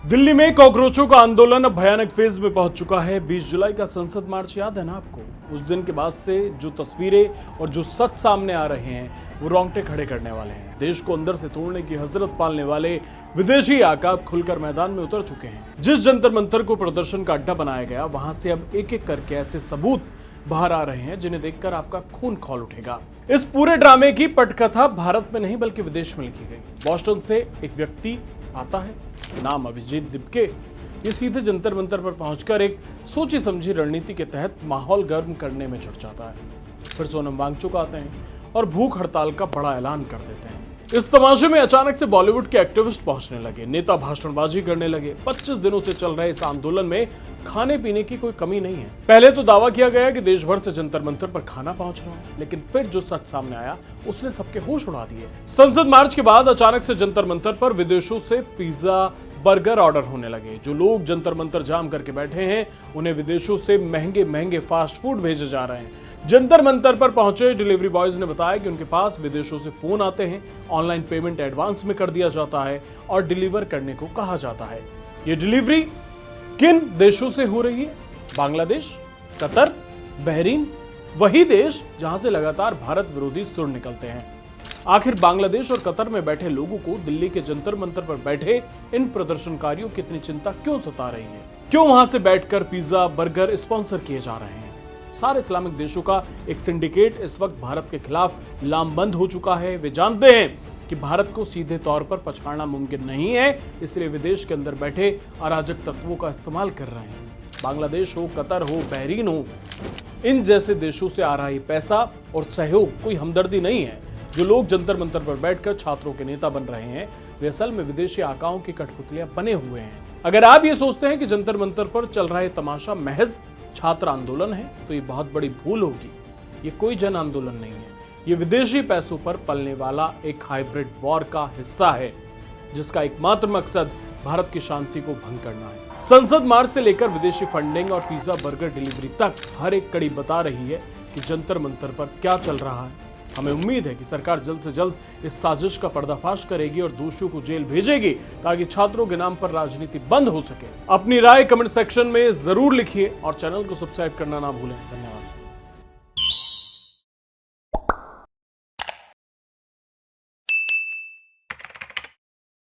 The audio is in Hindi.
दिल्ली में कॉकरोचों का आंदोलन अब भयानक फेज में पहुंच चुका है। 20 जुलाई का संसद मार्च याद है ना आपको? उस दिन के बाद से जो तस्वीरें और जो सच सामने आ रहे हैं वो रोंगटे खड़े करने वाले हैं। देश को अंदर से तोड़ने की हसरत पालने वाले विदेशी आका खुलकर मैदान में उतर चुके हैं। जिस जंतर मंतर को प्रदर्शन का अड्डा बनाया गया, वहां से अब एक एक करके ऐसे सबूत बाहर आ रहे हैं जिन्हें देखकर आपका खून खौल उठेगा। इस पूरे ड्रामे की पटकथा भारत में नहीं बल्कि विदेश में लिखी गई। बोस्टन से एक व्यक्ति आता है, नाम अभिजीत दिपके। ये सीधे जंतर मंतर पर पहुंचकर एक सोची समझी रणनीति के तहत माहौल गर्म करने में जुट जाता है। फिर सोनम वांगचुक आते हैं और भूख हड़ताल का बड़ा ऐलान कर देते हैं। इस तमाशे में अचानक से बॉलीवुड के एक्टिविस्ट पहुंचने लगे, नेता भाषणबाजी करने लगे। 25 दिनों से चल रहे इस आंदोलन में खाने पीने की कोई कमी नहीं है। पहले तो दावा किया गया कि देश भर से जंतर मंतर पर खाना पहुंच रहा है, लेकिन फिर जो सच सामने आया उसने सबके होश उड़ा दिए। संसद मार्च के बाद अचानक से जंतर मंतर पर विदेशों से पिज्जा बर्गर ऑर्डर होने लगे। जो लोग जंतर मंतर जाम करके बैठे हैं उन्हें विदेशों से महंगे महंगे फास्ट फूड भेजे जा रहे हैं। जंतर मंतर पर पहुंचे डिलीवरी बॉयज ने बताया कि उनके पास विदेशों से फोन आते हैं, ऑनलाइन पेमेंट एडवांस में कर दिया जाता है और डिलीवर करने को कहा जाता है। ये डिलीवरी किन देशों से हो रही है? बांग्लादेश, कतर, बहरीन, वही देश जहां से लगातार भारत विरोधी सुर निकलते हैं। आखिर बांग्लादेश और कतर में बैठे लोगों को दिल्ली के जंतर मंतर पर बैठे इन प्रदर्शनकारियों की इतनी चिंता क्यों सता रही है? क्यों वहां से बैठकर पिज्जा बर्गर स्पॉन्सर किए जा रहे हैं? सारे इस्लामिक देशों का एक सिंडिकेट इस वक्त भारत के खिलाफ लामबंद हो चुका है। वे जानते हैं कि भारत को सीधे तौर पर पछाड़ना मुमकिन नहीं है, इसलिए विदेश के अंदर बैठे अराजक तत्वों का इस्तेमाल कर रहे हैं। बांग्लादेश हो, कतर हो, बहरीन हो, इन जैसे देशों से आ रहा ये पैसा और सहयोग कोई हमदर्दी नहीं है। जो लोग जंतर मंतर पर बैठकर छात्रों के नेता बन रहे हैं वे असल में विदेशी आकाओं की कठपुतलियां बने हुए हैं। अगर आप ये सोचते हैं कि जंतर मंतर पर चल रहा है तमाशा महज छात्र आंदोलन है तो ये बहुत बड़ी भूल होगी। ये कोई जन आंदोलन नहीं है, ये विदेशी पैसों पर पलने वाला एक हाइब्रिड वॉर का हिस्सा है जिसका एकमात्र मकसद भारत की शांति को भंग करना है। संसद मार्च से लेकर विदेशी फंडिंग और पिज्जा बर्गर डिलीवरी तक हर एक कड़ी बता रही है कि जंतर मंतर पर क्या चल रहा है। हमें उम्मीद है कि सरकार जल्द से जल्द इस साजिश का पर्दाफाश करेगी और दोषियों को जेल भेजेगी ताकि छात्रों के नाम पर राजनीति बंद हो सके। अपनी राय कमेंट सेक्शन में जरूर लिखिए और चैनल को सब्सक्राइब करना ना भूलें। धन्यवाद।